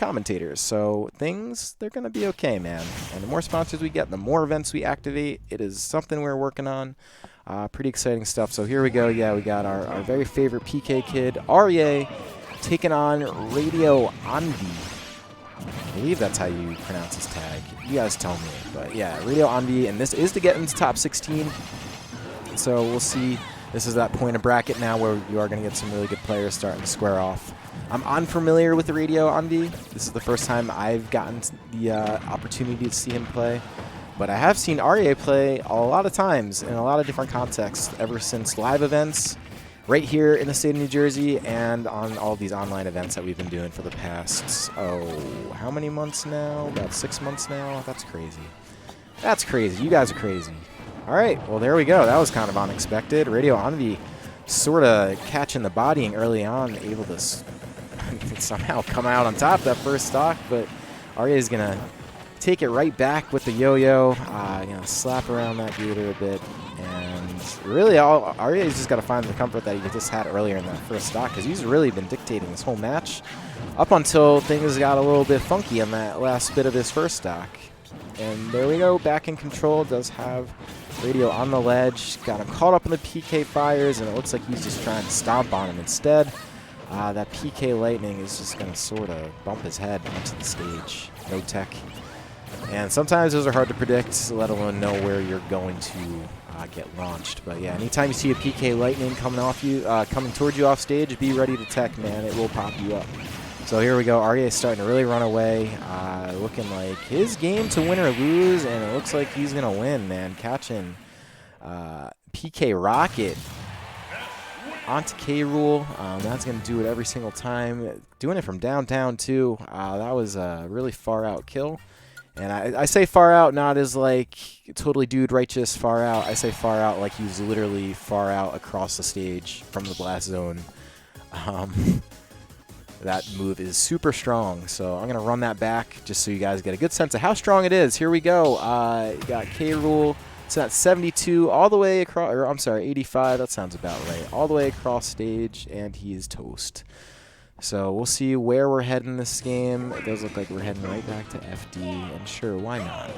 commentators. So they're going to be okay, man. And the more sponsors we get, the more events we activate. It is something we're working on. Pretty exciting stuff. So here we go. Yeah, we got our very favorite PK kid, Aryeh, taking on RadioOnvi. I believe that's how you pronounce his tag. You guys tell me. But yeah, RadioOnvi, and this is to get into top 16. So we'll see. This is that point of bracket now where you are going to get some really good players starting to square off. I'm unfamiliar with the RadioOnvi. This is the first time I've gotten the opportunity to see him play. But I have seen Aryeh play a lot of times in a lot of different contexts ever since live events right here in the state of New Jersey and on all these online events that we've been doing for the past, how many months now? About 6 months now? That's crazy. That's crazy. You guys are crazy. All right, well, there we go. That was kind of unexpected. RadioOnvi sort of catching the bodying early on, able to somehow come out on top that first stock, but Aryeh is going to take it right back with the yo-yo, slap around that gator a bit, and really Aryeh's just got to find the comfort that he just had earlier in that first stock, because he's really been dictating this whole match up until things got a little bit funky on that last bit of his first stock. And there we go, back in control, does have Radio on the ledge, got him caught up in the PK fires, and it looks like he's just trying to stomp on him instead. That PK lightning is just going to sort of bump his head onto the stage. No tech. And sometimes those are hard to predict, let alone know where you're going to get launched. But yeah, anytime you see a PK lightning coming towards you off stage, be ready to tech, man. It will pop you up. So here we go. Aryeh is starting to really run away, looking like his game to win or lose, and it looks like he's going to win, man. Catching PK Rocket onto K-Rool. That's going to do it every single time. Doing it from downtown, too. That was a really far-out kill. And I say far out not as like totally dude righteous far out. I say far out like he's literally far out across the stage from the blast zone. That move is super strong. So I'm going to run that back just so you guys get a good sense of how strong it is. Here we go. You got K-Rool. So that's 72 all the way across, or I'm sorry, 85. That sounds about right. All the way across stage, and he's toast. So we'll see where we're heading this game. It does look like we're heading right back to FD, and sure, why not?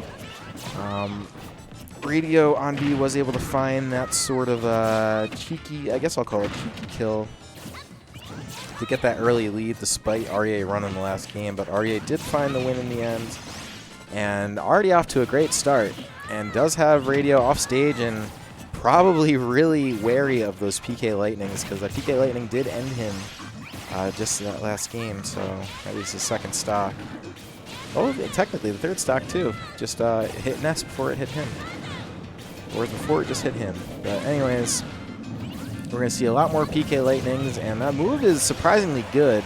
RadioOnvi was able to find that sort of cheeky, I guess I'll call it cheeky kill, to get that early lead despite Aryeh running the last game. But Aryeh did find the win in the end, and already off to a great start, and does have Radio off stage and probably really wary of those PK Lightnings, because that PK Lightning did end him just in that last game, so at least his second stock. Oh, technically the third stock too. Just hit Ness before it hit him. Or before it just hit him. But anyways, we're going to see a lot more PK Lightnings, and that move is surprisingly good,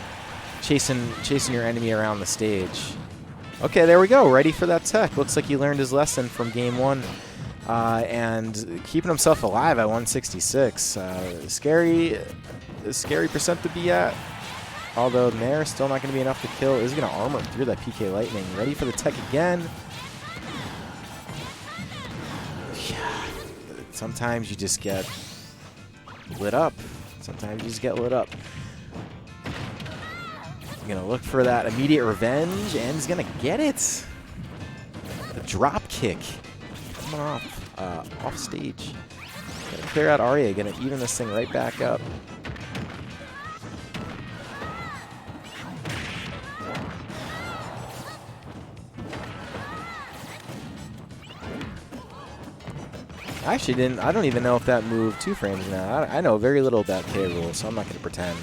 chasing your enemy around the stage. Okay, there we go. Ready for that tech. Looks like he learned his lesson from game one. And keeping himself alive at 166. Scary percent to be at. Although Nair still not going to be enough to kill. Is going to armor through that PK Lightning. Ready for the tech again. Yeah. Sometimes you just get lit up. Sometimes you just get lit up. He's going to look for that immediate revenge, and he's going to get it. The drop kick. Coming off stage. Going to clear out Aryeh. Going to even this thing right back up. I don't even know if that moved 2 frames now. I know very little about K-Rool, so I'm not going to pretend.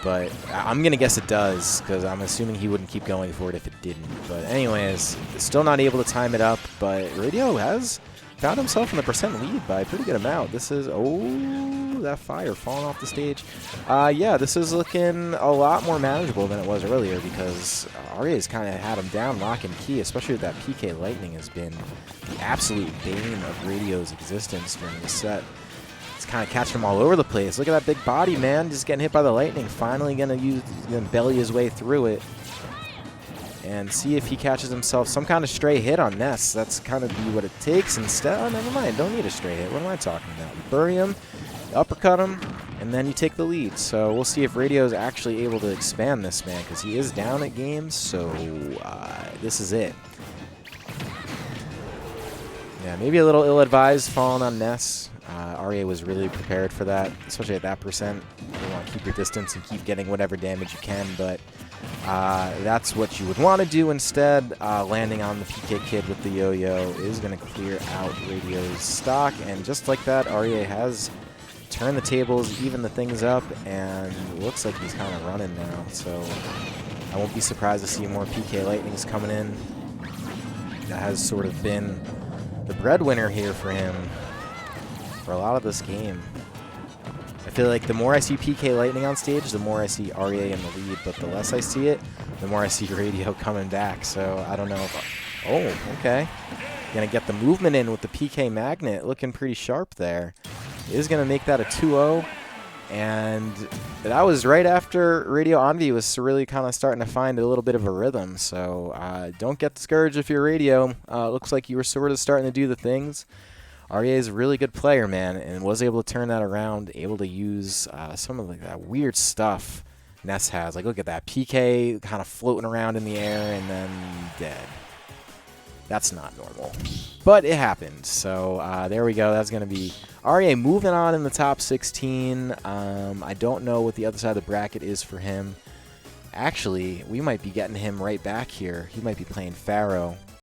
But I'm going to guess it does, because I'm assuming he wouldn't keep going for it if it didn't. But anyways, still not able to time it up, but Radio has found himself in the percent lead by a pretty good amount. This is, oh, that fire falling off the stage. Yeah, this is looking a lot more manageable than it was earlier, because Aryeh's kind of had him down lock and key, especially with that PK Lightning has been the absolute bane of Radio's existence during the set. It's kind of catching him all over the place. Look at that big body, man, just getting hit by the lightning. Finally gonna belly his way through it and see if he catches himself some kind of stray hit on Ness. That's kind of be what it takes instead. Oh, never mind. Don't need a stray hit. What am I talking about? You bury him, you uppercut him, and and then you take the lead. So we'll see if Radio is actually able to expand this, man, because he is down at games, so this is it. Yeah, maybe a little ill-advised falling on Ness. Aryeh was really prepared for that, especially at that percent. You want to keep your distance and keep getting whatever damage you can, but that's what you would want to do instead. Landing on the PK Kid with the yo-yo is going to clear out Radio's stock, and just like that, Aryeh has turned the tables, even the things up, and looks like he's kind of running now, so I won't be surprised to see more PK Lightnings coming in. That has sort of been the breadwinner here for him for a lot of this game. I feel like the more I see PK Lightning on stage, the more I see Aryeh in the lead, but the less I see it, the more I see Radio coming back. So I don't know if oh, okay. Gonna get the movement in with the PK Magnet, looking pretty sharp there. Is gonna make that a 2-0, and that was right after RadioOnvi was really kind of starting to find a little bit of a rhythm. So don't get discouraged if you're Radio. Looks like you were sort of starting to do the things. Aryeh is a really good player, man, and was able to turn that around, able to use some of that weird stuff Ness has. Like, look at that. PK kind of floating around in the air and then dead. That's not normal. But it happened. So there we go. That's going to be Aryeh moving on in the top 16. I don't know what the other side of the bracket is for him. Actually, we might be getting him right back here. He might be playing Pharaoh.